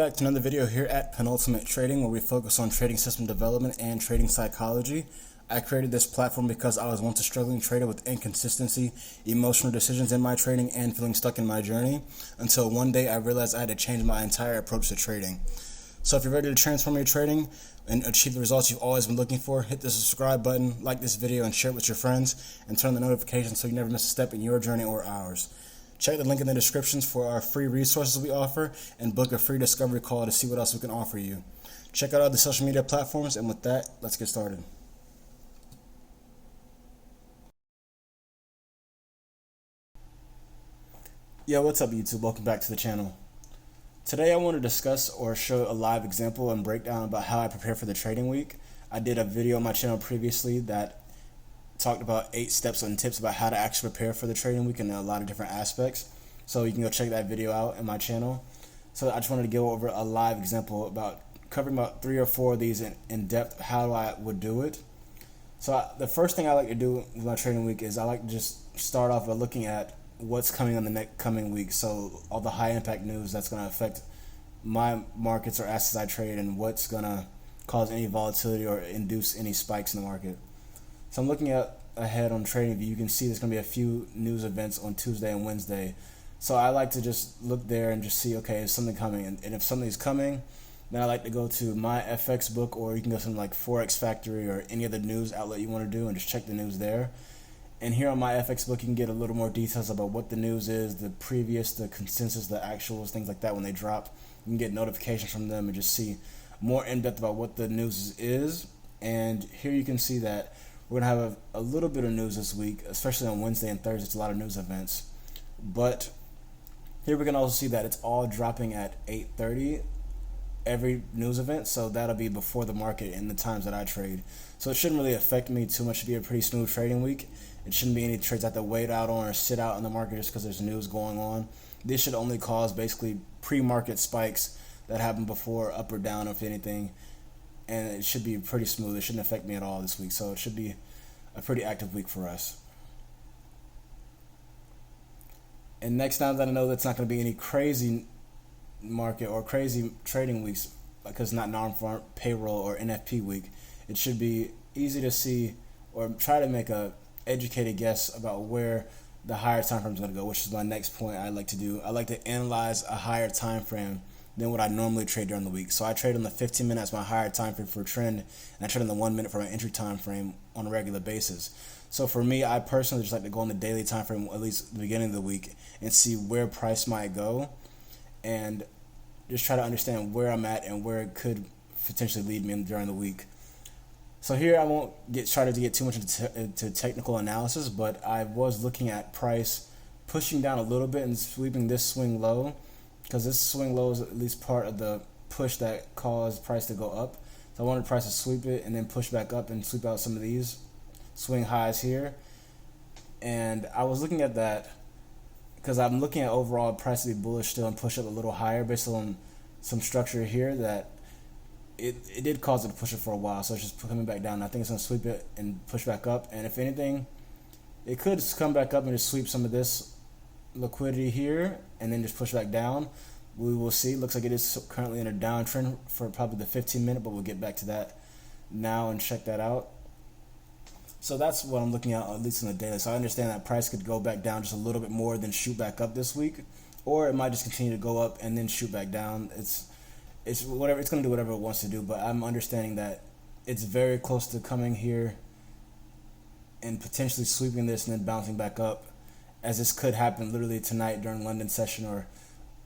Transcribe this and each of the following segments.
back to another video here at Penultimate Trading, where we focus on trading system development and trading psychology. I created this platform because I was once a struggling trader with inconsistency, emotional decisions in my trading, and feeling stuck in my journey, until one day I realized I had to change my entire approach to trading. So if you're ready to transform your trading and achieve the results you've always been looking for, hit the subscribe button, like this video, and share it with your friends, and turn on the notifications so you never miss a step in your journey or ours. Check the link in the descriptions for our free resources we offer, and book a free discovery call to see what else we can offer you. Check out other social media platforms, and with that, let's get started. Yo, what's up YouTube? Welcome back to the channel. Today I want to discuss or show a live example and breakdown about how I prepare for the trading week. I did a video on my channel previously that talked about 8 steps and tips about how to actually prepare for the trading week in a lot of different aspects. So you can go check that video out in my channel. So I just wanted to go over a live example about covering about 3 or 4 of these in depth, how I would do it. So the first thing I like to do with my trading week is I like to just start off by looking at what's coming on the next coming week. So all the high impact news that's going to affect my markets or assets I trade, and what's going to cause any volatility or induce any spikes in the market. So I'm looking at ahead on TradingView. You can see there's going to be a few news events on Tuesday and Wednesday. So I like to just look there and just see, okay, is something coming? And if something's coming, then I like to go to my FX book, or you can go to something like Forex Factory or any other news outlet you want to do and just check the news there. And here on my FX book, you can get a little more details about what the news is, the previous, the consensus, the actuals, things like that when they drop. You can get notifications from them and just see more in depth about what the news is. And here you can see that we're going to have a little bit of news this week, especially on Wednesday and Thursday. It's a lot of news events. But here we can also see that it's all dropping at 8:30, every news event. So that'll be before the market in the times that I trade. So it shouldn't really affect me too much. It should be a pretty smooth trading week. It shouldn't be any trades I have to wait out on or sit out in the market just because there's news going on. This should only cause basically pre-market spikes that happen before up or down, if anything. And it should be pretty smooth. It shouldn't affect me at all this week. So it should be a pretty active week for us. And next time that I know that's not going to be any crazy market or crazy trading weeks, because it's not non-farm payroll or NFP week, it should be easy to see or try to make a educated guess about where the higher time frame is going to go, which is my next point I like to do. I like to analyze a higher time frame than what I normally trade during the week. So I trade on the 15 minutes, my higher time frame for a trend, and I trade on the 1 minute for my entry time frame on a regular basis. So for me, I personally just like to go on the daily time frame, at least the beginning of the week, and see where price might go, and just try to understand where I'm at and where it could potentially lead me during the week. So here I won't try to get too much into technical analysis, but I was looking at price pushing down a little bit and sweeping this swing low, because this swing low is at least part of the push that caused price to go up. So I wanted price to sweep it and then push back up and sweep out some of these swing highs here. And I was looking at that because I'm looking at overall price to be bullish still and push up a little higher based on some structure here that it did cause it to push it for a while. So it's just coming back down. I think it's going to sweep it and push back up. And if anything, it could just come back up and just sweep some of this liquidity here and then just push back down. We will see. It looks like it is currently in a downtrend for probably the 15 minute, but we'll get back to that now and check that out. So that's what I'm looking at least in the daily. So I understand that price could go back down just a little bit more than shoot back up this week, or it might just continue to go up and then shoot back down. It's whatever, it's going to do whatever it wants to do, but I'm understanding that it's very close to coming here and potentially sweeping this and then bouncing back up, as this could happen literally tonight during London session or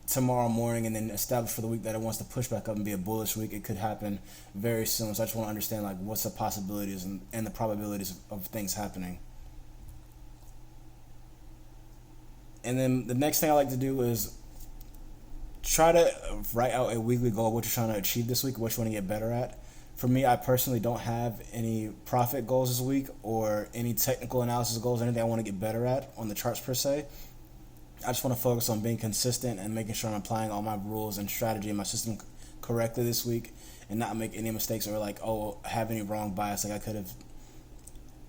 tomorrow morning, and then establish for the week that it wants to push back up and be a bullish week. It could happen very soon. So I just want to understand like what's the possibilities and the probabilities of things happening. And then the next thing I like to do is try to write out a weekly goal, what you're trying to achieve this week, what you want to get better at. For me, I personally don't have any profit goals this week or any technical analysis goals, anything I want to get better at on the charts per se. I just want to focus on being consistent and making sure I'm applying all my rules and strategy in my system correctly this week, and not make any mistakes or like, oh, have any wrong bias. Like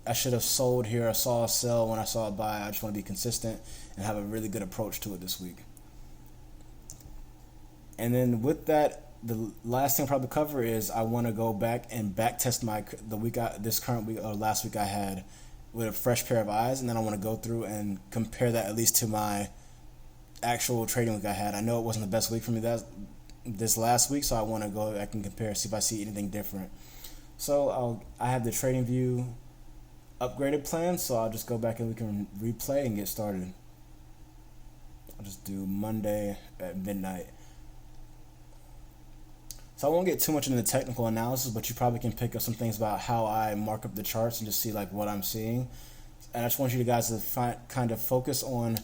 I should have sold here. I saw a sell when I saw a buy. I just want to be consistent and have a really good approach to it this week. And then with that, the last thing I'll probably cover is I want to go back and back test this current week or last week I had with a fresh pair of eyes, and then I want to go through and compare that at least to my actual trading week I had. I know it wasn't the best week for me this last week, so I want to go back and compare, see if I see anything different. So I have the Trading View upgraded plan, so I'll just go back and we can replay and get started. I'll just do Monday at midnight. So I won't get too much into the technical analysis, but you probably can pick up some things about how I mark up the charts and just see like what I'm seeing. And I just want you guys to kind of focus on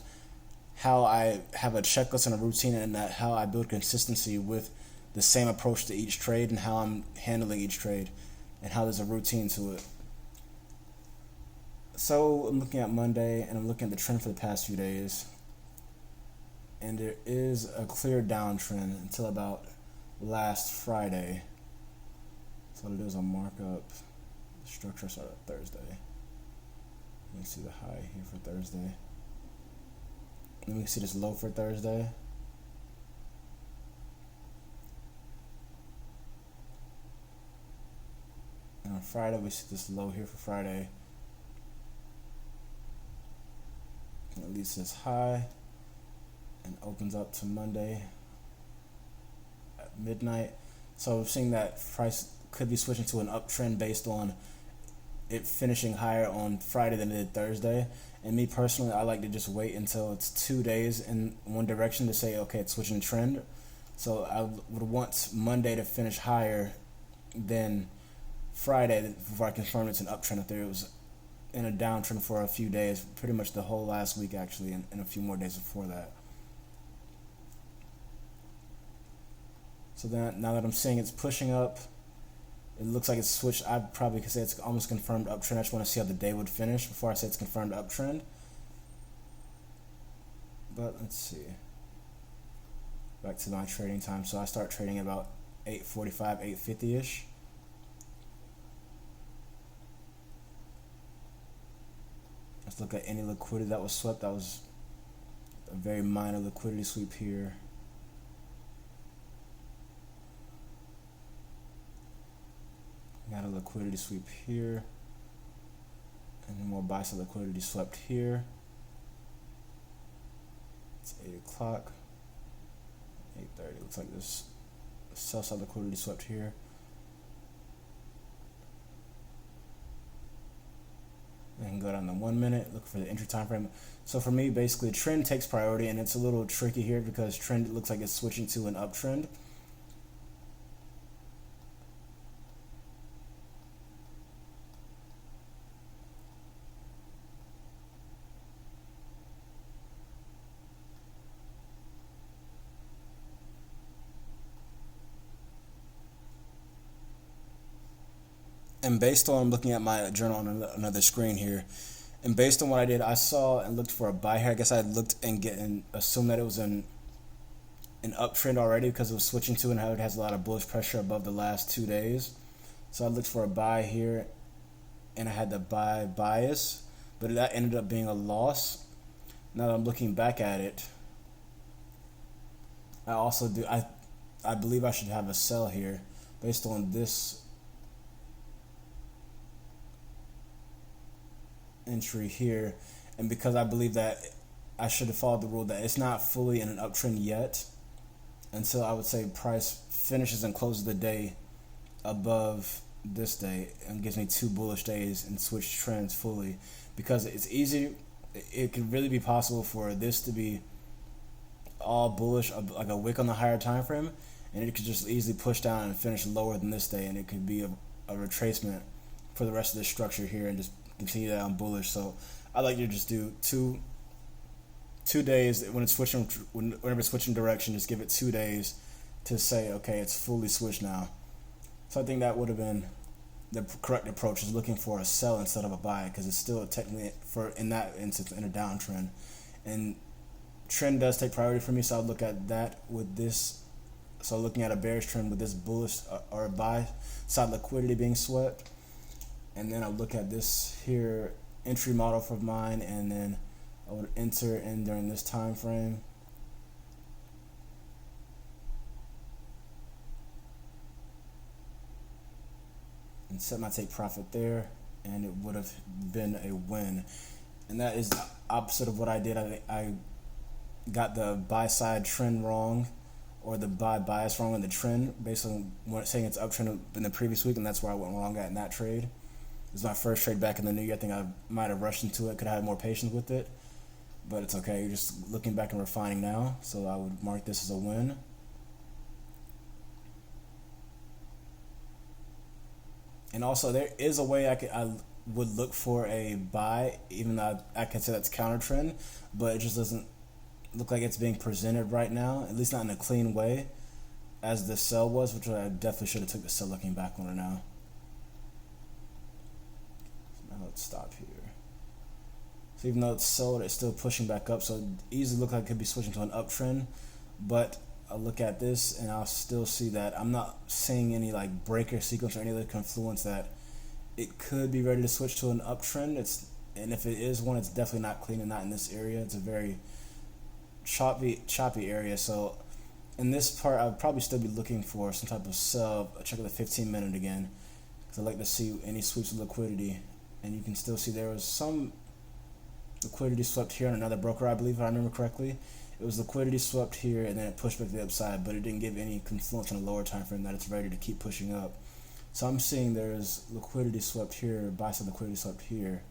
how I have a checklist and a routine, and that how I build consistency with the same approach to each trade and how I'm handling each trade and how there's a routine to it. So I'm looking at Monday and I'm looking at the trend for the past few days, and there is a clear downtrend until about last Friday. So what it is, I'll mark up the structure started Thursday. Let me see the high here for Thursday. Let me see this low for Thursday. And on Friday, we see this low here for Friday. And at least it's high and opens up to Monday at midnight. So we're seeing that price could be switching to an uptrend based on it finishing higher on Friday than it did Thursday. And me personally, I like to just wait until it's 2 days in one direction to say, okay, it's switching trend. So I would want Monday to finish higher than Friday before I confirm it's an uptrend. If there was in a downtrend for a few days, pretty much the whole last week actually, and a few more days before that. So then now that I'm seeing it's pushing up, it looks like it's switched. I probably could say it's almost confirmed uptrend. I just want to see how the day would finish before I say it's confirmed uptrend. But let's see. Back to my trading time. So I start trading about 8:45, 8:50-ish. Let's look at any liquidity that was swept. That was a very minor liquidity sweep here. Got a liquidity sweep here, and then more buy side liquidity swept here. It's 8 o'clock, 8:30. Looks like this sell side liquidity swept here. And go down to 1 minute. Look for the entry time frame. So for me, basically, trend takes priority, and it's a little tricky here because trend looks like it's switching to an uptrend. And based on looking at my journal on another screen here, and based on what I did, I saw and looked for a buy here. I guess I looked and assumed that it was an uptrend already because it was switching to and how it has a lot of bullish pressure above the last 2 days. So I looked for a buy here, and I had the buy bias, but that ended up being a loss. Now that I'm looking back at it, I believe I should have a sell here based on this entry here, and because I believe that I should have followed the rule that it's not fully in an uptrend yet until I would say price finishes and closes the day above this day and gives me 2 bullish days and switch trends fully, because it's easy. It could really be possible for this to be all bullish, like a wick on the higher time frame, and it could just easily push down and finish lower than this day, and it could be a retracement for the rest of this structure here and just continue that on bullish. So I like to just do two days when it's switching, whenever it's switching direction, just give it 2 days to say, okay, it's fully switched now. So I think that would have been the correct approach, is looking for a sell instead of a buy, because it's still technically, in that instance, in a downtrend, and trend does take priority for me. So I'll look at that with this. So looking at a bearish trend with this bullish or a buy side liquidity being swept. And then I'll look at this here entry model for mine, and then I would enter in during this time frame. and set my take profit there, and it would have been a win. And that is the opposite of what I did. I got the buy side trend wrong, or the buy bias wrong in the trend, based on saying it's uptrend in the previous week, and that's where I went wrong at in that trade. It was my first trade back in the new year. I think I might have rushed into it, could have had more patience with it, but it's okay. You're just looking back and refining now, so I would mark this as a win. And also, there is a way I would look for a buy, even though I can say that's counter trend, but it just doesn't look like it's being presented right now, at least not in a clean way, as the sell was, which I definitely should have took the sell looking back on it now. So now let's stop here. So even though it's sold, it's still pushing back up, so it easily looks like it could be switching to an uptrend, but I'll look at this and I'll still see that I'm not seeing any like breaker sequence or any other confluence that it could be ready to switch to an uptrend. And if it is one, it's definitely not clean and not in this area. It's a very choppy area. So in this part, I would probably still be looking for some type of sub. I'll check the 15-minute again, because I like to see any sweeps of liquidity. And you can still see there was some liquidity swept here on another broker, I believe, if I remember correctly. It was liquidity swept here, and then it pushed back to the upside, but it didn't give any confluence on the lower time frame that it's ready to keep pushing up. So I'm seeing there's liquidity swept here, buy side liquidity swept here.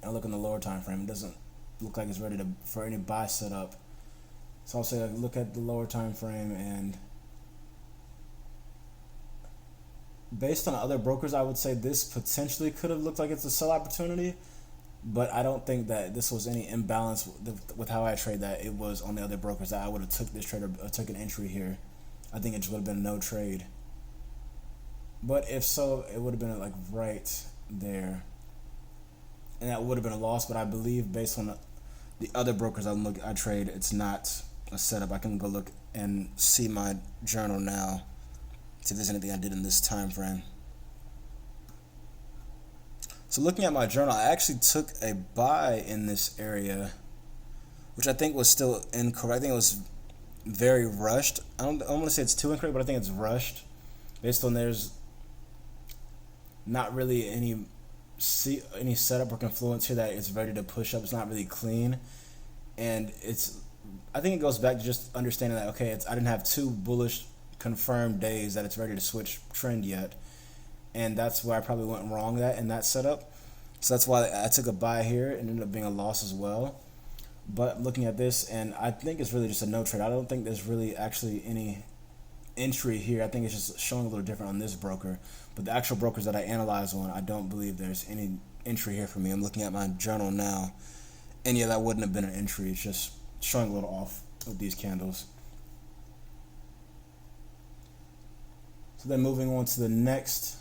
And I look on the lower time frame, it doesn't look like it's ready for any buy setup. So I'll say, like, look at the lower time frame, and based on other brokers, I would say this potentially could have looked like it's a sell opportunity, but I don't think that this was any imbalance with how I trade that it was on the other brokers that I would have took this trade or took an entry here. I think it just would have been no trade. But if so, it would have been like right there, and that would have been a loss. But I believe based on the other brokers I trade, it's not a setup. I can go look and see my journal now, see if there's anything I did in this time frame. So looking at my journal, I actually took a buy in this area, which I think was still incorrect. I think it was very rushed. I don't want to say it's too incorrect, but I think it's rushed, based on there's not really any setup or confluence here that it's ready to push up. It's not really clean, and I think it goes back to just understanding that, okay, I didn't have two bullish confirmed days that it's ready to switch trend yet, and that's where I probably went wrong in that setup. So that's why I took a buy here and ended up being a loss as well. But looking at this, and I think it's really just a no trade. I don't think there's really actually any entry here. I think it's just showing a little different on this broker, but the actual brokers that I analyze on, I don't believe there's any entry here for me. I'm looking at my journal now, and yeah, that wouldn't have been an entry. It's just showing a little off with these candles. So then moving on to the next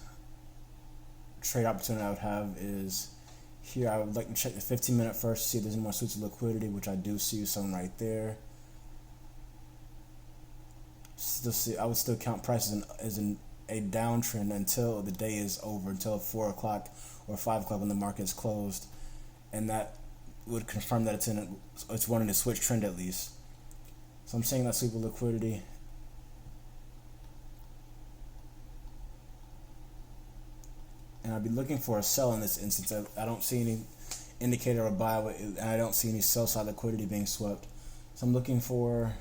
trade opportunity I would have is here. I would like to check the 15-minute first to see if there's any more sweeps of liquidity, which I do see some right there. I would still count prices as a downtrend until the day is over, until 4 o'clock or 5 o'clock when the market is closed, and that would confirm that it's wanting to switch trend at least. So I'm seeing that sweep of liquidity. And I'd be looking for a sell in this instance. I don't see any indicator of buy, and I don't see any sell side liquidity being swept. So I'm looking for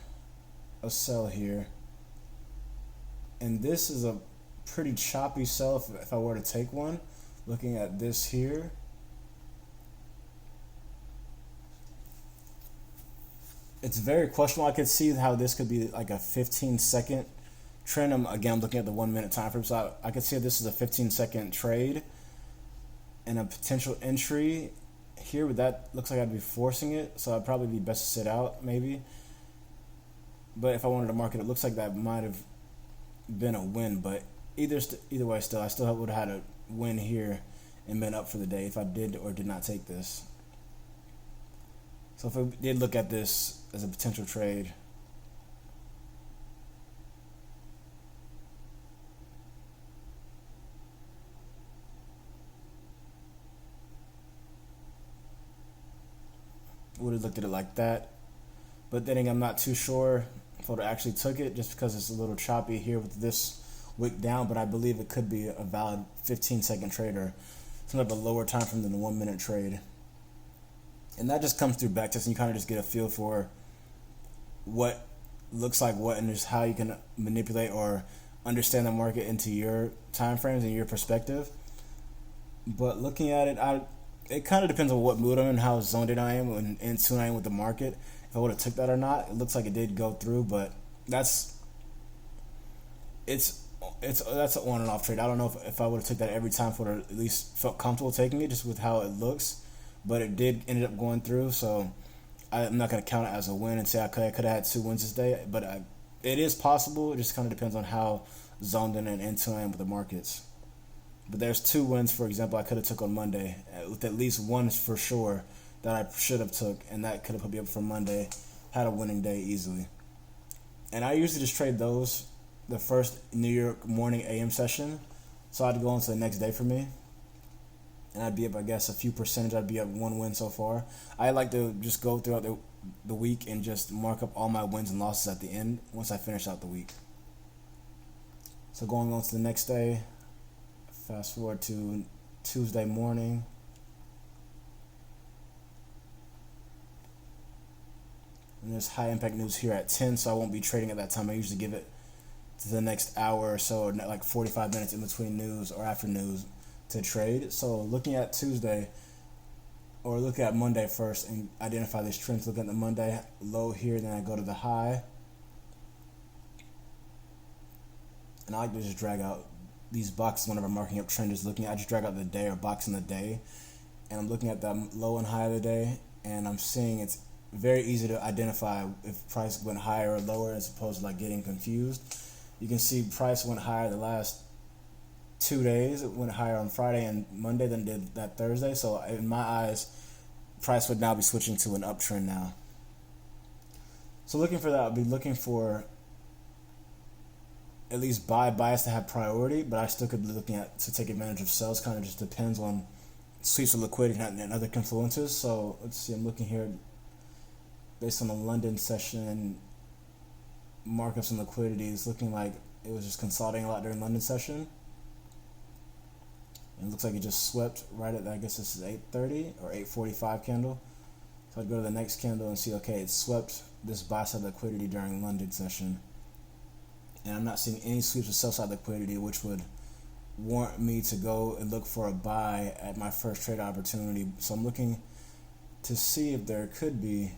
a sell here. And this is a pretty choppy sell if I were to take one. Looking at this here, it's very questionable. I could see how this could be like a 15-second trend. I'm looking at the 1 minute time frame, so I could see if this is a 15-second trade and a potential entry here, but that looks like I'd be forcing it, so I'd probably be best to sit out maybe. But if I wanted to market, it looks like that might have been a win. But either way, I still would have had a win here and been up for the day if I did or did not take this. So if I did look at this as a potential trade, would have looked at it like that. But then I'm not too sure if I would have actually took it, just because it's a little choppy here with this wick down, but I believe it could be a valid 15-second trade or some type of lower time frame than the 1 minute trade. And that just comes through backtesting. You kind of just get a feel for what looks like what and just how you can manipulate or understand the market into your time frames and your perspective. But looking at it, it kind of depends on what mood I'm in, how zoned in I am, and in tune I am with the market. If I would have took that or not, it looks like it did go through, but that's an on and off trade. I don't know if I would have took that every time, if I would have at least felt comfortable taking it just with how it looks, but it did ended up going through. So I'm not going to count it as a win and say I could have had 2 wins this day, but it is possible. It just kind of depends on how zoned in and in tune I am with the markets. But there's 2 wins, for example, I could have took on Monday, with at least one for sure that I should have took, and that could have put me up for Monday, had a winning day easily. And I usually just trade those the first New York morning AM session, so I'd go on to the next day for me, and I'd be up, I guess, a few percentage. I'd be up 1 win so far. I like to just go throughout the week and just mark up all my wins and losses at the end once I finish out the week. So going on to the next day, fast forward to Tuesday morning. And there's high impact news here at 10, so I won't be trading at that time. I usually give it to the next hour or so, or like 45 minutes in between news or after news to trade. So looking at Tuesday, or look at Monday first and identify these trends. Look at the Monday low here, then I go to the high. And I like to just drag out these boxes whenever I'm marking up trend. I just drag out the day or box in the day, and I'm looking at the low and high of the day, and I'm seeing it's very easy to identify if price went higher or lower as opposed to like getting confused. You can see price went higher the last 2 days. It went higher on Friday and Monday than it did that Thursday. So in my eyes, price would now be switching to an uptrend now. So looking for that, I'll be looking for at least bias to have priority, but I still could be looking at to take advantage of sells. Kind of just depends on sweeps of liquidity and other confluences. So let's see, I'm looking here based on the London session. Markups and liquidity is looking like it was just consolidating a lot during London session. And it looks like it just swept right at, I guess this is 8:30 or 8:45 candle. So I'd go to the next candle and see, okay, it swept this buy side liquidity during London session. And I'm not seeing any sweeps of sell side liquidity, which would warrant me to go and look for a buy at my first trade opportunity. So I'm looking to see if there could be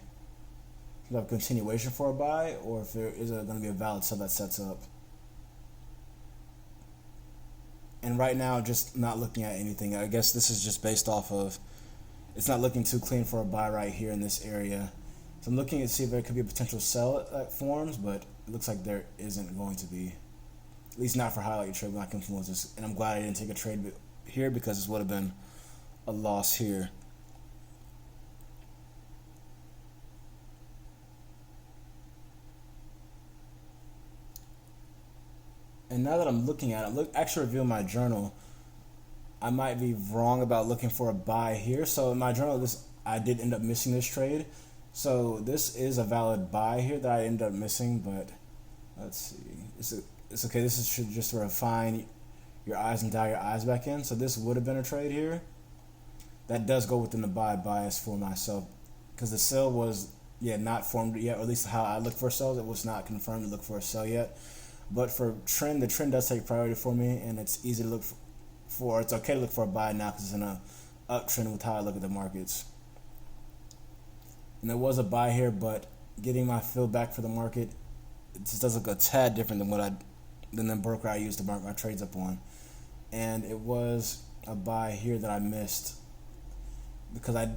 a continuation for a buy, or if there is going to be a valid sell that sets up. And right now, just not looking at anything. I guess this is just based off of, it's not looking too clean for a buy right here in this area. So I'm looking to see if there could be a potential sell that forms, but it looks like there isn't going to be. At least not for highlight trade like influences. And I'm glad I didn't take a trade here, because this would have been a loss here. And now that I'm looking at it, actually reviewing my journal, I might be wrong about looking for a buy here. So in my journal, I did end up missing this trade. So this is a valid buy here that I ended up missing, but let's see. It's okay. This should just refine your eyes and dial your eyes back in. So this would have been a trade here. That does go within the buy bias for myself, because the sell was not formed yet, or at least how I look for sells. It was not confirmed to look for a sell yet. But for trend, the trend does take priority for me, and it's easy to look for. It's okay to look for a buy now because it's in a uptrend with how I look at the markets. And there was a buy here, but getting my feel back for the market, it just does look a tad different than the broker I used to mark my trades up on. And it was a buy here that I missed because I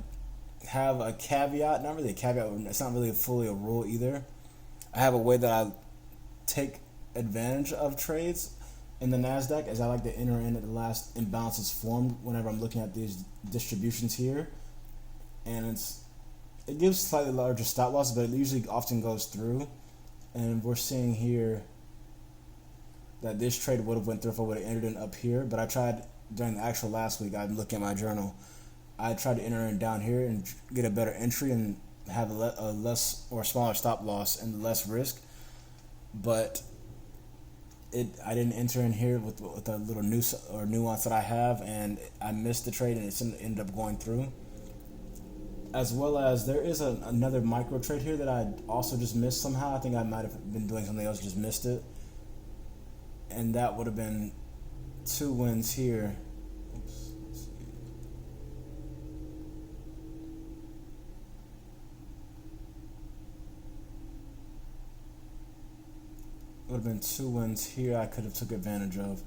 have a caveat, not really a caveat, it's not really fully a rule either. I have a way that I take advantage of trades in the NASDAQ, as I like to enter in at the last imbalance is formed whenever I'm looking at these distributions here. And it gives slightly larger stop losses, but it usually often goes through. And we're seeing here that this trade would have went through if I would have entered in up here. But I tried during the actual last week, I'm looking at my journal, I tried to enter in down here and get a better entry and have a less or smaller stop loss and less risk. But I didn't enter in here with a little nuance that I have, and I missed the trade, and it ended up going through. As well as there is another micro trade here that I also just missed somehow. I think I might have been doing something else, just missed it, and that would have been 2 wins here. Oops, let's see. Would have been 2 wins here I could have took advantage of.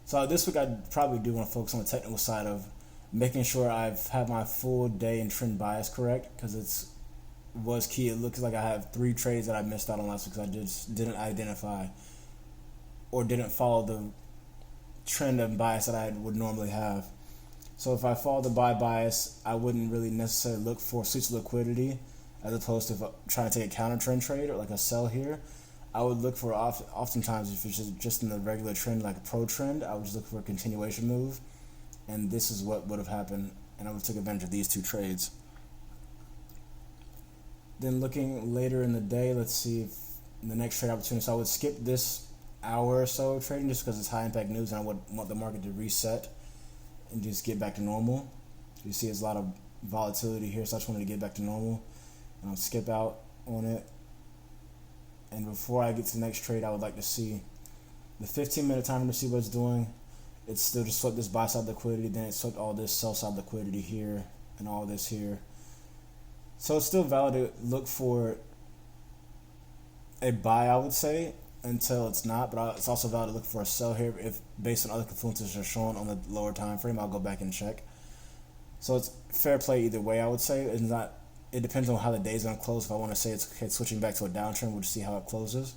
So this week I probably do want to focus on the technical side of making sure I've had my full day and trend bias correct, because was key. It looks like I have 3 trades that I missed out on last week because I just didn't identify or didn't follow the trend and bias that I would normally have. So if I follow the buy bias, I wouldn't really necessarily look for switch liquidity as opposed to trying to take a counter trend trade or like a sell here. I would look for oftentimes if it's just in the regular trend, like a pro trend, I would just look for a continuation move, and this is what would have happened, and I would have took advantage of these 2 trades. Then looking later in the day, let's see if the next trade opportunity. So I would skip this hour or so trading just because it's high impact news, and I would want the market to reset and just get back to normal. You see, there's a lot of volatility here, so I just wanted to get back to normal, and I'll skip out on it. And before I get to the next trade, I would like to see the 15-minute timer to see what it's doing. It's still just swept this buy side liquidity, then it swept all this sell side liquidity here and all this here. So it's still valid to look for a buy, I would say, until it's not. But it's also valid to look for a sell here if based on other confluences are shown on the lower time frame. I'll go back and check. So it's fair play either way, I would say. It's not. It depends on how the day's going to close. If I want to say it's okay, switching back to a downtrend, we'll just see how it closes.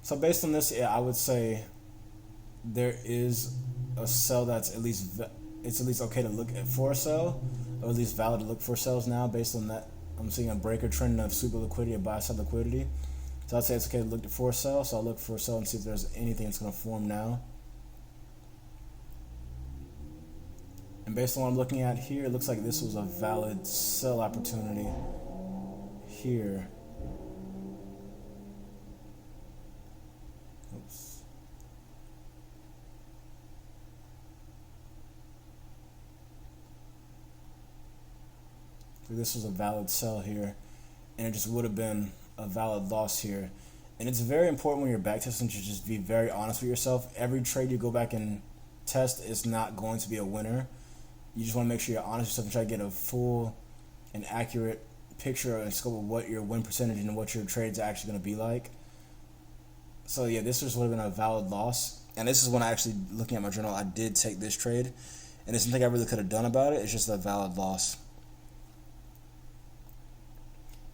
So based on this, yeah, I would say there is a sell that's it's at least okay to look at for a sell, or at least valid to look for sells now. Based on that, I'm seeing a breaker trend of super liquidity, a buy side liquidity. So I'd say it's okay to look for a sell. So I'll look for a sell and see if there's anything that's going to form now. And based on what I'm looking at here, it looks like this was a valid sell opportunity here. Oops. This was a valid sell here, and it just would have been a valid loss here. And it's very important when you're backtesting to just be very honest with yourself. Every trade you go back and test is not going to be a winner. You just want to make sure you're honest with yourself and try to get a full and accurate picture and scope of what your win percentage and what your trades are actually going to be like. So yeah, this just would have been a valid loss. And this is when I actually, looking at my journal, I did take this trade. And there's nothing I really could have done about it. It's just a valid loss.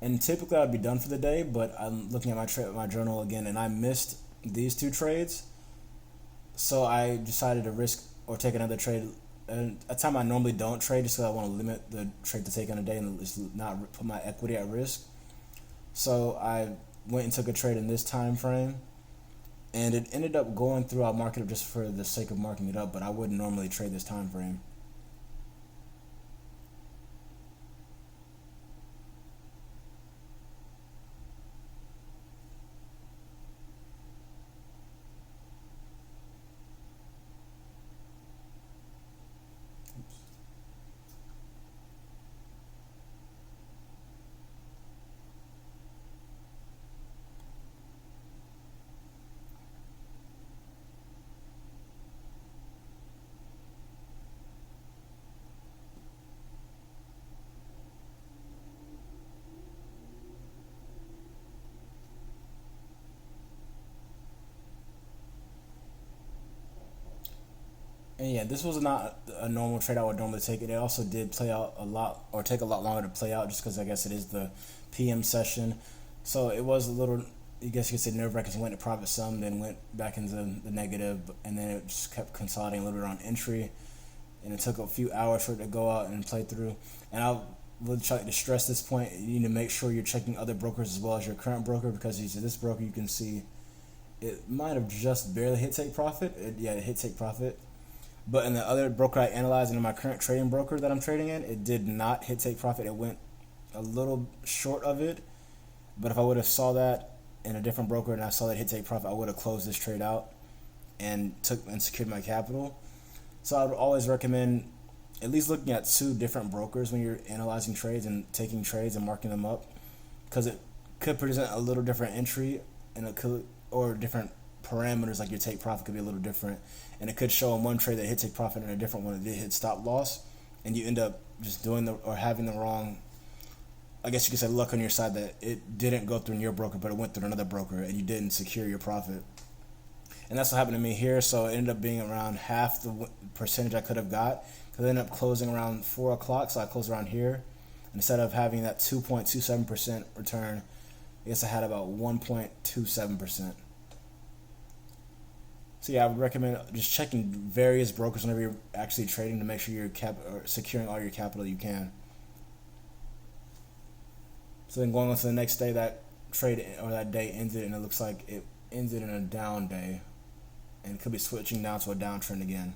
And typically I'd be done for the day, but I'm looking at my journal again, and I missed these 2 trades. So I decided to risk or take another trade. And a time I normally don't trade just because I want to limit the trade to take on a day and just not put my equity at risk. So I went and took a trade in this time frame, and it ended up going through. I'll mark it up just for the sake of marking it up, but I wouldn't normally trade this time frame. And yeah, this was not a normal trade I would normally take. It also did play out a lot, or take a lot longer to play out, just because I guess it is the PM session. So it was a little, I guess you could say, nerve-wracking. It went to profit some, then went back into the negative, and then it just kept consolidating a little bit on entry. And it took a few hours for it to go out and play through. And I would try to stress this point: you need to make sure you're checking other brokers as well as your current broker, because this broker, you can see it might have just barely hit take profit. It hit take profit. But in the other broker I analyzed, and in my current trading broker that I'm trading in, it did not hit take profit. It went a little short of it. But if I would have saw that in a different broker and I saw that hit take profit, I would have closed this trade out and secured my capital. So I would always recommend at least looking at 2 different brokers when you're analyzing trades and taking trades and marking them up, because it could present a little different entry, and it could, or different parameters, like your take profit could be a little different, and it could show in one trade that hit take profit and a different one that did hit stop loss, and you end up just doing or having the wrong, I guess you could say, luck on your side, that it didn't go through your broker but it went through another broker and you didn't secure your profit. And that's what happened to me here. So it ended up being around half the percentage I could have got, because I ended up closing around 4 o'clock. So I closed around here. And instead of having that 2.27% return, I guess I had about 1.27%. So yeah, I would recommend just checking various brokers whenever you're actually trading to make sure you're securing all your capital you can. So then going on to the next day, that trade or that day ended, and it looks like it ended in a down day, and it could be switching down to a downtrend again.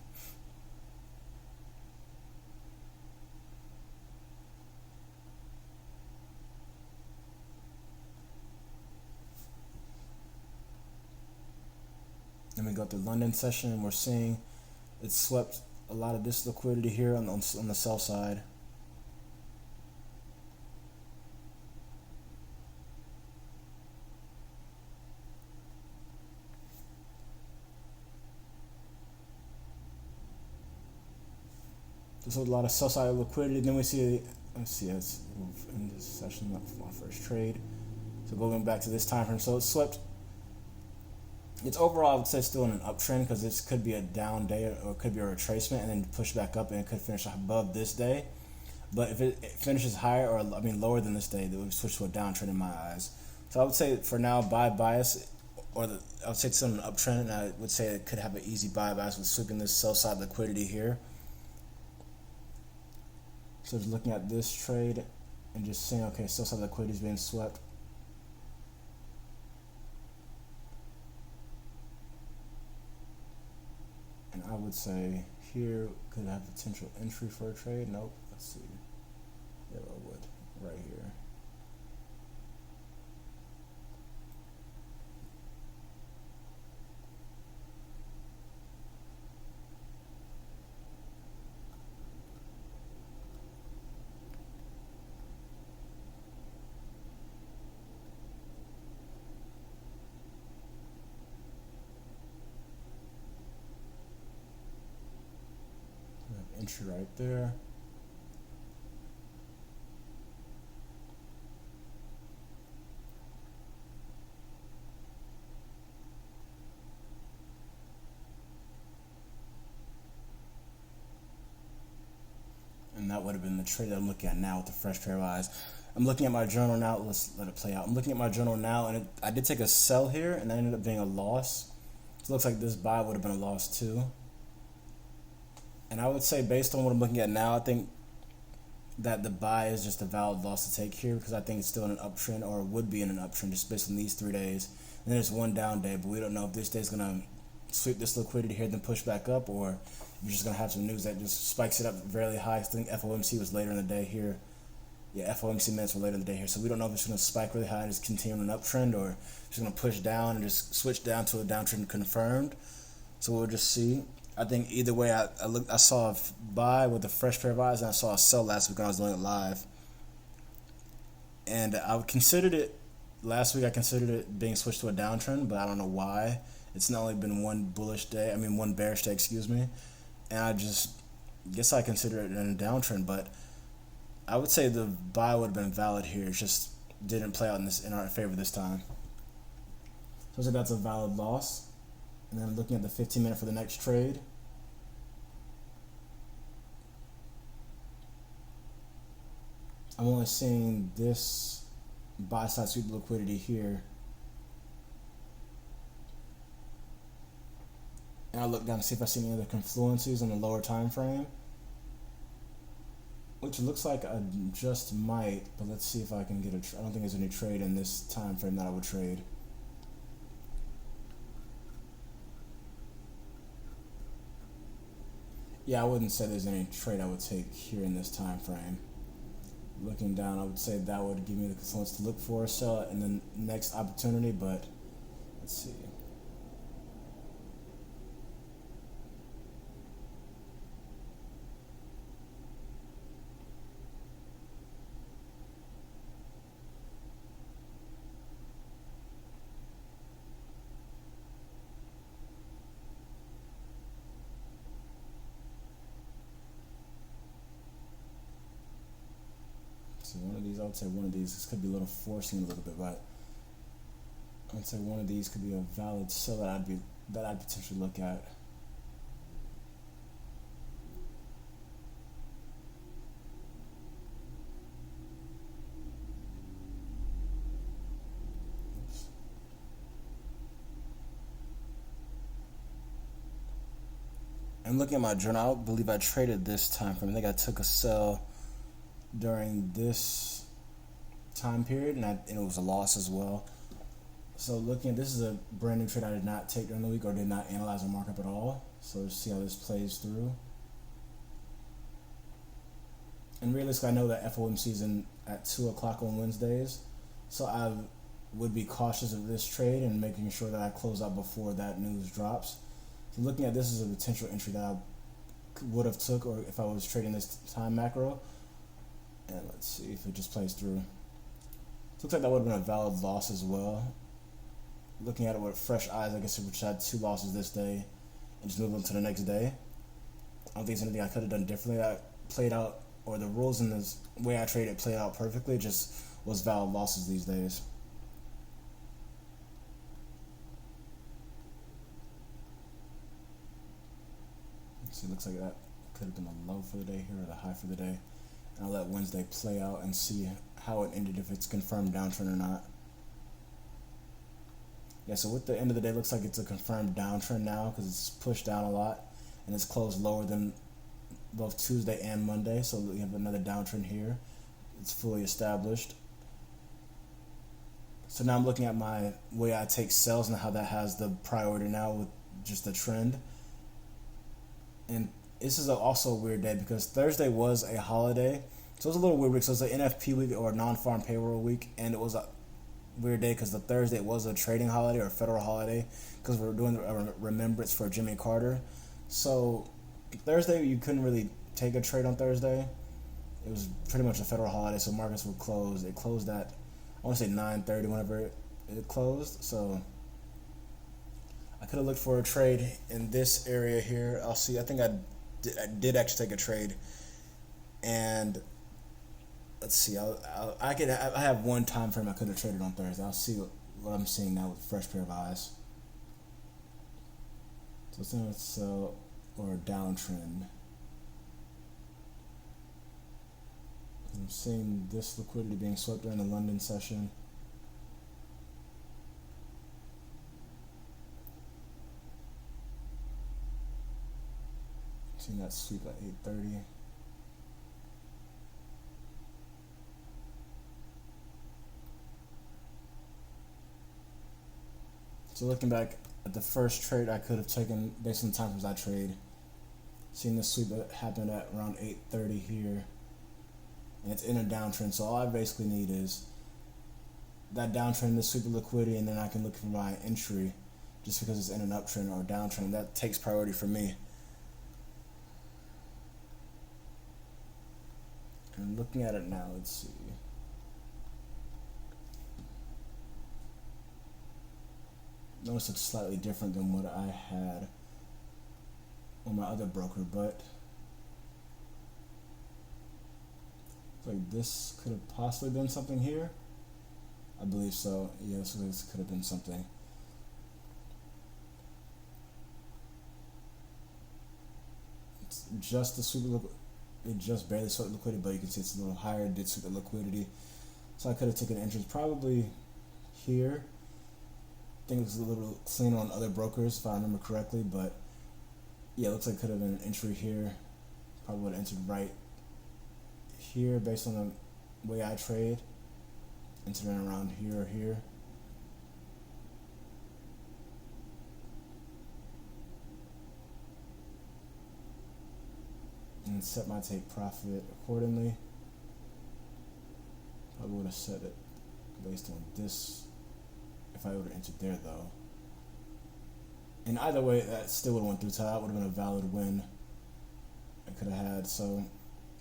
Then we go through London session, and we're seeing it swept a lot of this liquidity here on the sell side. There's a lot of sell side liquidity. Then we see, let's see, it's in this session, my first trade. So going back to this time frame, so it swept. It's overall, I would say, still in an uptrend, because this could be a down day or it could be a retracement and then push back up, and it could finish above this day. But if it finishes higher, or I mean lower than this day, it would switch to a downtrend in my eyes. So I would say for now, buy bias, I would say it's still an uptrend, and I would say it could have an easy buy bias with sweeping this sell side liquidity here. So just looking at this trade and just seeing, okay, sell side liquidity is being swept. And I would say here could have potential entry for a trade. Nope. Let's see. Yeah, I would. Right here. We have entry right there. And that would have been the trade that I'm looking at now with the fresh pair of eyes. I'm looking at my journal now. Let's let it play out. I'm looking at my journal now, and I did take a sell here, and that ended up being a loss. So it looks like this buy would have been a loss too. And I would say, based on what I'm looking at now, I think that the buy is just a valid loss to take here, because I think it's still in an uptrend, or would be in an uptrend, just based on these 3 days. And then there's one down day, but we don't know if this day's gonna sweep this liquidity here, then push back up, or you're just gonna have some news that just spikes it up very high. I think FOMC was later in the day here. Yeah, FOMC minutes were later in the day here, so we don't know if it's gonna spike really high and just continue on an uptrend, or if it's gonna push down and just switch down to a downtrend confirmed. So we'll just see. I think either way, I saw a buy with a fresh pair of eyes, and I saw a sell last week when I was doing it live. And I considered it last week. I considered it being switched to a downtrend, but I don't know why. It's not only been one bullish day. I mean, one bearish day, excuse me. And I just guess I consider it in a downtrend. But I would say the buy would have been valid here. It just didn't play out in our favor this time. So I think that's a valid loss. And then looking at the 15-minute for the next trade. I'm only seeing this buy side sweep liquidity here. And I look down to see if I see any other confluences on the lower time frame, which looks like I just might, but let's see if I can get I don't think there's any trade in this time frame that I would trade. Yeah, I wouldn't say there's any trade I would take here in this time frame. Looking down, I would say that would give me the confluence to look for a sell in the next opportunity, but let's see. So one of these, I would say one of these, this could be a little forcing a little bit, but I would say one of these could be a valid sell that I'd potentially look at. Oops. And looking at my journal, I believe I traded this time frame. I think I took a sell during this time period, and it was a loss as well. So looking at this is a brand new trade I did not take during the week or did not analyze the markup at all. So let's see how this plays through. And realistically, I know that FOMC is at 2 o'clock on Wednesdays, so I would be cautious of this trade and making sure that I close out before that news drops. So looking at this as a potential entry that I would have took, or if I was trading this time macro. And let's see if it just plays through. It looks like that would have been a valid loss as well. Looking at it with fresh eyes, I guess it had 2 losses this day and just move on to the next day. I don't think there's anything I could have done differently that played out, or the rules in the way I traded played out perfectly. It just was valid losses these days. So it looks like that could have been the low for the day here or the high for the day. And I'll let Wednesday play out and see how it ended, if it's confirmed downtrend or not. Yeah, so with the end of the day, it looks like it's a confirmed downtrend now because it's pushed down a lot and it's closed lower than both Tuesday and Monday. So we have another downtrend here. It's fully established. So now I'm looking at my way I take sales and how that has the priority now with just the trend. And this is also a weird day because Thursday was a holiday. So it was a little weird week. So it was an NFP week or non-farm payroll week. And it was a weird day because the Thursday was a trading holiday or a federal holiday because we were doing a remembrance for Jimmy Carter. So Thursday, you couldn't really take a trade on Thursday. It was pretty much a federal holiday, so markets would close. It closed at, I want to say 9:30 whenever it closed. So I could have looked for a trade in this area here. I'll see. I think I did actually take a trade, and let's see. I have one time frame I could have traded on Thursday. I'll see what I'm seeing now with a fresh pair of eyes. So it's a sell or a downtrend. I'm seeing this liquidity being swept during the London session. Seeing that sweep at 8:30. So looking back at the first trade I could have taken based on the time frames I trade, seeing this sweep that happened at around 8:30 here, and it's in a downtrend. So all I basically need is that downtrend, this sweep of liquidity, and then I can look for my entry, just because it's in an uptrend or a downtrend. That takes priority for me. And looking at it now, let's see. Notice it's slightly different than what I had on my other broker, but like this could have possibly been something here. I believe so. Yeah, this could have been something. It's just the sweep of it just barely swept liquidity, but you can see it's a little higher. It did sweep the liquidity, so I could have taken interest probably here. I think it was a little cleaner on other brokers if I remember correctly, but yeah, it looks like it could have been an entry here. Probably would have entered right here based on the way I trade. Entering around here or here. set my take profit accordingly. Probably would have set it based on this if I would have entered there though. And either way, that still would have went through top. Would have been a valid win I could have had. So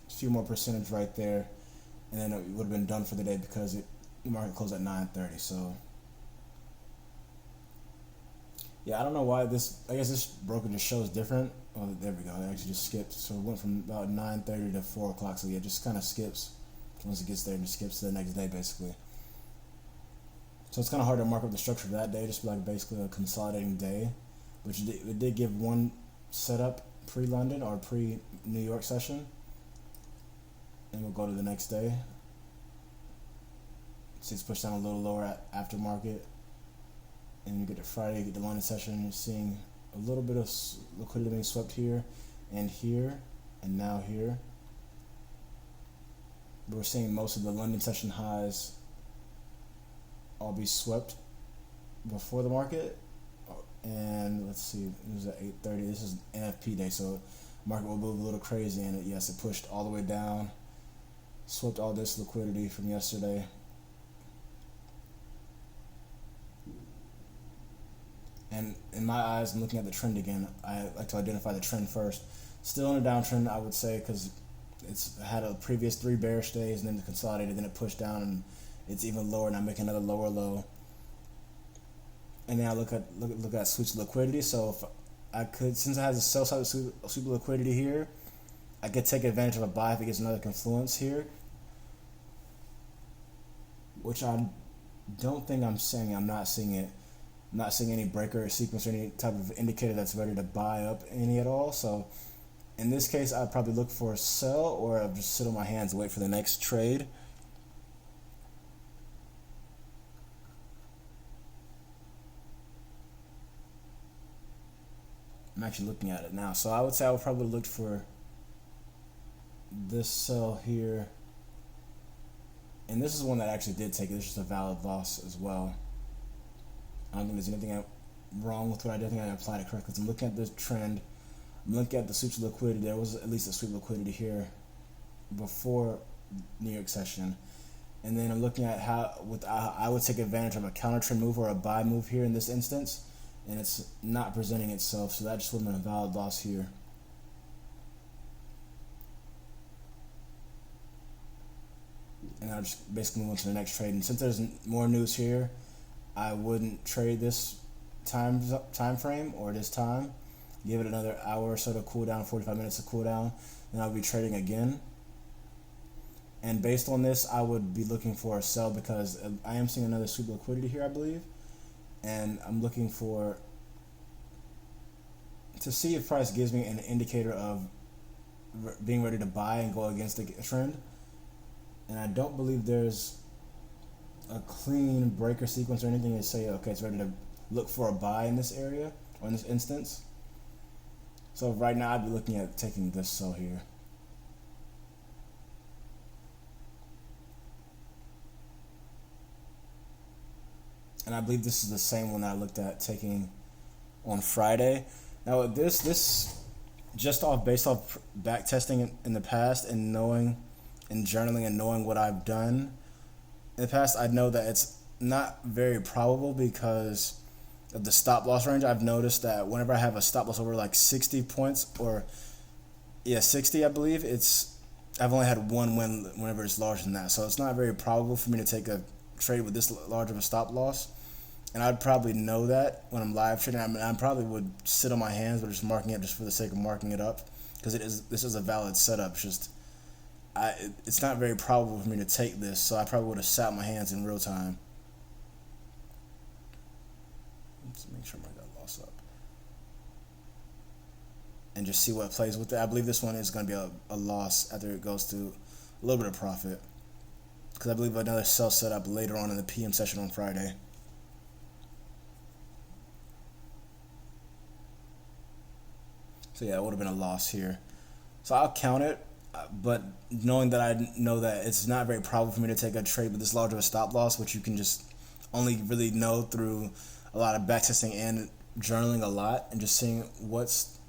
a few more percentage right there, and then it would have been done for the day because the market closed at 9:30. So yeah, I don't know why this. I guess this broker just shows different. Oh, there we go. It actually just skipped. So it went from about 9:30 to 4 o'clock. So yeah, it just kind of skips once it gets there, and just skips to the next day basically. So it's kind of hard to mark up the structure for that day. Just like basically a consolidating day, which it did give one setup pre-London or pre-New York session, and we'll go to the next day. See, it's pushed down a little lower at aftermarket, and you get to Friday, you get the London session, you're seeing a little bit of liquidity being swept here, and now here. But we're seeing most of the London session highs all be swept before the market. And let's see, it was at 8:30. This is NFP day, so market will move a little crazy. And yes, it pushed all the way down, swept all this liquidity from yesterday. And in my eyes, I'm looking at the trend again. I like to identify the trend first. Still in a downtrend, I would say, because it's had a previous 3 bearish days, and then it consolidated, then it pushed down, and it's even lower, and I'm making another lower low. And then I look at sweeps liquidity. So if I could, since it has a sell side sweep liquidity here, I could take advantage of a buy if it gets another confluence here, which I don't think I'm seeing. I'm not seeing it. I'm not seeing any breaker or sequence or any type of indicator that's ready to buy up any at all. So in this case, I'd probably look for a sell, or I'll just sit on my hands and wait for the next trade. I'm actually looking at it now. So I would say I would probably look for this sell here. And this is one that actually did take it. This is a valid loss as well. I don't think there's anything wrong with what I did. I think I applied it correctly. I'm looking at this trend. I'm looking at the sweeps liquidity. There was at least a sweep liquidity here before New York session. And then I'm looking at how I would take advantage of a counter trend move or a buy move here in this instance. And it's not presenting itself, so that just would have been a valid loss here. And I'll just basically move on to the next trade. And since there's more news here, I wouldn't trade this time frame or this time. Give it another hour or so to cool down, 45 minutes to cool down. Then I'll be trading again. And based on this, I would be looking for a sell because I am seeing another sweep liquidity here, I believe. And I'm looking to see if price gives me an indicator of being ready to buy and go against the trend. And I don't believe there's a clean breaker sequence or anything to say, okay, it's ready to look for a buy in this area or in this instance. So right now I'd be looking at taking this sell here. And I believe this is the same one that I looked at taking on Friday. Now this just based off back testing in the past and knowing and journaling and knowing what I've done in the past, I know that it's not very probable because of the stop loss range. I've noticed that whenever I have a stop loss over like 60 points or 60, I believe, I've only had one win whenever it's larger than that. So it's not very probable for me to take a trade with this large of a stop loss. And I'd probably know that when I'm live trading. I probably would sit on my hands, but just marking it just for the sake of marking it up, because this is a valid setup. It's not very probable for me to take this, so I probably would have sat on my hands in real time. Let's make sure I mark that loss up and just see what plays with it. I believe this one is going to be a loss after it goes to a little bit of profit, because I believe another sell setup later on in the PM session on Friday. So yeah, it would have been a loss here. So I'll count it, but knowing that I know that it's not very probable for me to take a trade with this large of a stop loss, which you can just only really know through a lot of backtesting and journaling a lot and just seeing what's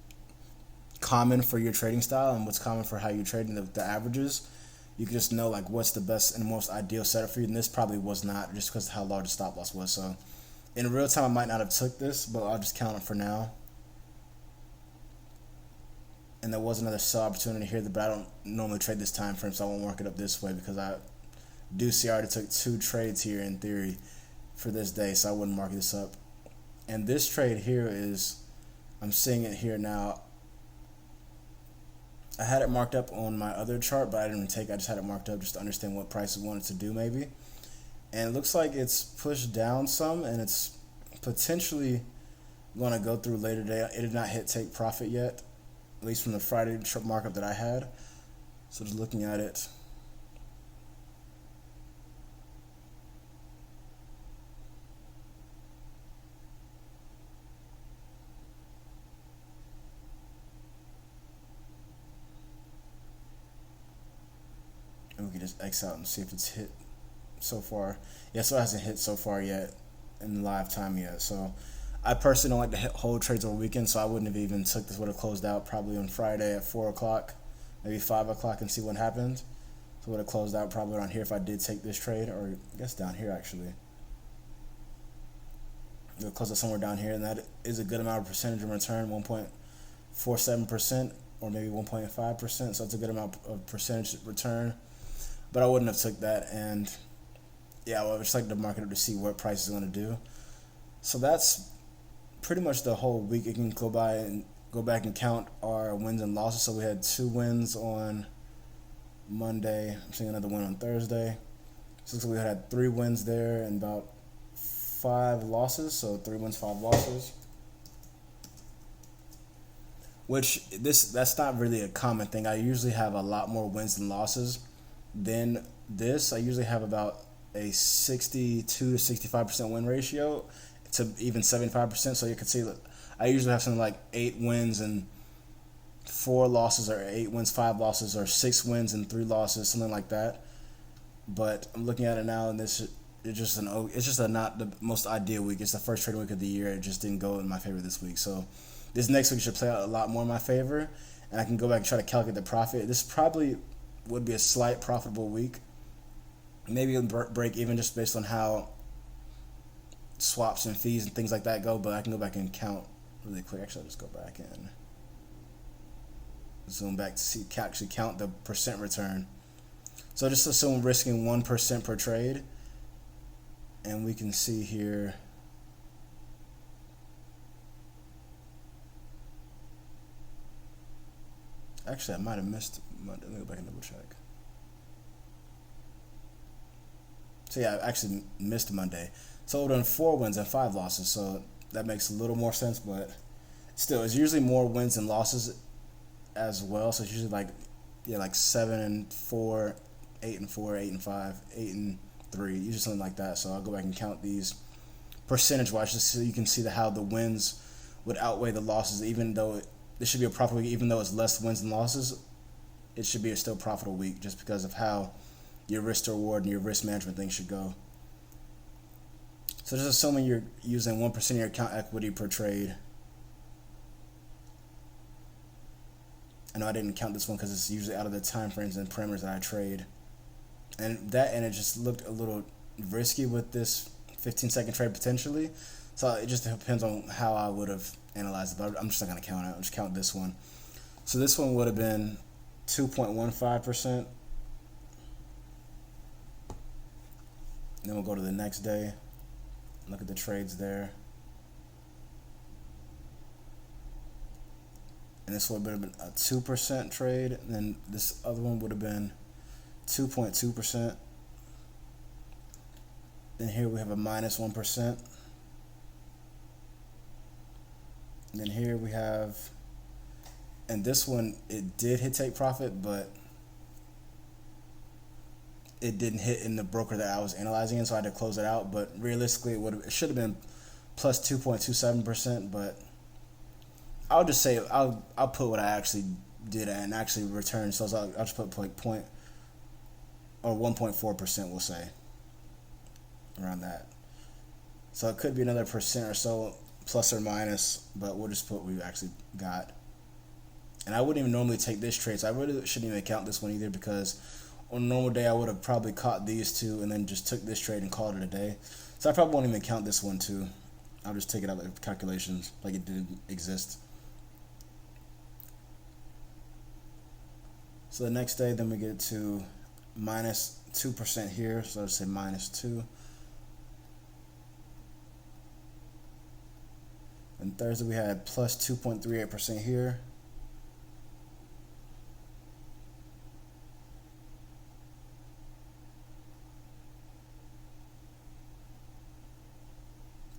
common for your trading style and what's common for how you're trading the averages, you can just know like what's the best and most ideal setup for you. And this probably was not, just because of how large the stop loss was. So in real time, I might not have took this, but I'll just count it for now. And there was another sell opportunity here, but I don't normally trade this time frame, so I won't mark it up this way, because I do see I already took 2 trades here in theory for this day, so I wouldn't mark this up. And this trade here is, I'm seeing it here now. I had it marked up on my other chart, but I didn't take it. I just had it marked up just to understand what price it wanted to do maybe. And it looks like it's pushed down some, and it's potentially going to go through later today. It did not hit take profit yet, at least from the Friday markup that I had. So just looking at it, and we can just X out and see if it's hit so far. Yeah, so it hasn't hit so far yet in live time yet. So I personally don't like to hold trades over weekend, so I wouldn't have even took this. Would have closed out probably on Friday at 4 o'clock, maybe 5 o'clock, and see what happened. So would have closed out probably around here if I did take this trade, or I guess down here actually. It'll close it somewhere down here, and that is a good amount of percentage of return, 1.47% or maybe 1.5%. So it's a good amount of percentage return, but I wouldn't have took that. And yeah, I would just like to market up to see what price is going to do. So that's pretty much the whole week. You can go back and count our wins and losses. So we had 2 wins on Monday. I'm seeing another win on Thursday. So looks like we had 3 wins there and about 5 losses. So 3 wins, 5 losses. Which that's not really a common thing. I usually have a lot more wins than losses than this. I usually have about a 62 to 65% win ratio to even 75%. So you can see that I usually have something like 8 wins and 4 losses, or 8 wins, 5 losses, or 6 wins and 3 losses, something like that. But I'm looking at it now, and it's just not the most ideal week. It's the first trading week of the year. It just didn't go in my favor this week. So this next week should play out a lot more in my favor, and I can go back and try to calculate the profit. This probably would be a slight profitable week. Maybe it'll break even just based on how swaps and fees and things like that go, but I can go back and count really quick. Actually, I'll just go back and zoom back to see actually count the percent return. So just assume risking 1% per trade, and we can see here actually I might have missed Monday. Let me go back and double check. So yeah, I actually missed Monday. So we've done 4 wins and 5 losses, so that makes a little more sense, but still, it's usually more wins and losses as well. So it's usually like 7 and 4, 8 and 4, 8 and 5, 8 and 3, usually something like that. So I'll go back and count these percentage-wise just so you can see how the wins would outweigh the losses. Even though this should be a profitable week, even though it's less wins than losses, it should be a still profitable week just because of how your risk to reward and your risk management thing should go. So just assuming you're using 1% of your account equity per trade. I know I didn't count this one because it's usually out of the time frames and parameters that I trade. And it just looked a little risky with this 15-second trade potentially. So it just depends on how I would have analyzed it. But I'm just not going to count it. I'll just count this one. So this one would have been 2.15%. Then we'll go to the next day. Look at the trades there. And this would have been a 2% trade. And then this other one would have been 2.2%. Then here we have a minus 1%. And then here we have, and this one, it did hit take profit, but it didn't hit in the broker that I was analyzing in, so I had to close it out. But realistically, it should have been plus 2.27%, but I'll just say I'll put what I actually did and actually returned. So I'll just put like 1.4%, we'll say, around that. So it could be another percent or so, plus or minus, but we'll just put what we actually got. And I wouldn't even normally take this trade, so I really shouldn't even count this one either, because on a normal day I would have probably caught these two and then just took this trade and called it a day. So I probably won't even count this one too. I'll just take it out of the calculations like it didn't exist. So the next day, then we get to minus 2% here. So let's say minus 2. And Thursday we had plus 2.38% here.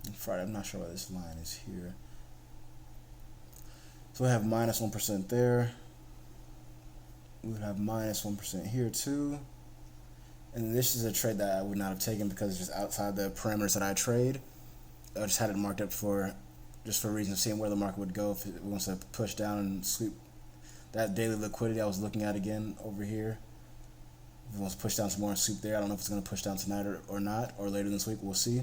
And Friday, I'm not sure why this line is here. So we have minus 1% there. We would have minus 1% here too. And this is a trade that I would not have taken because it's just outside the parameters that I trade. I just had it marked up for a reason of seeing where the market would go if it wants to push down and sweep that daily liquidity I was looking at again over here. If it wants to push down some more and sweep there, I don't know if it's going to push down tonight or not, or later this week, we'll see.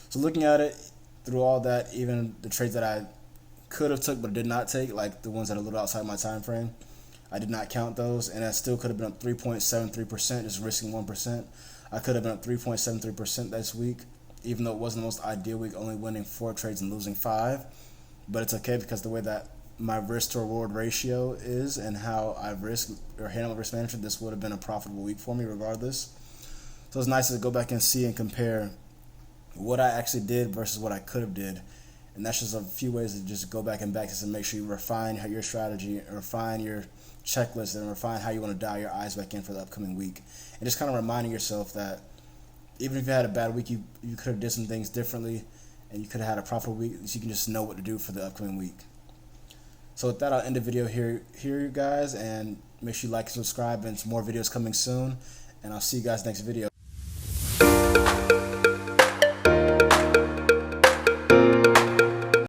So looking at it through all that, even the trades that I could have took but did not take, like the ones that are a little outside my time frame, I did not count those, and I still could have been up 3.73%, just risking 1%. I could have been up 3.73% this week, even though it wasn't the most ideal week, only winning 4 trades and losing 5. But it's okay because the way that my risk to reward ratio is and how I risk or handle risk management, this would have been a profitable week for me regardless. So it's nice to go back and see and compare what I actually did versus what I could have did. And that's just a few ways to just go back and backtest and make sure you refine your strategy, refine your checklist, and refine how you want to dial your eyes back in for the upcoming week. And just kind of reminding yourself that even if you had a bad week, you could have did some things differently, and you could have had a profitable week, so you can just know what to do for the upcoming week. So with that, I'll end the video here, you guys, and make sure you like and subscribe, and some more videos coming soon. And I'll see you guys next video.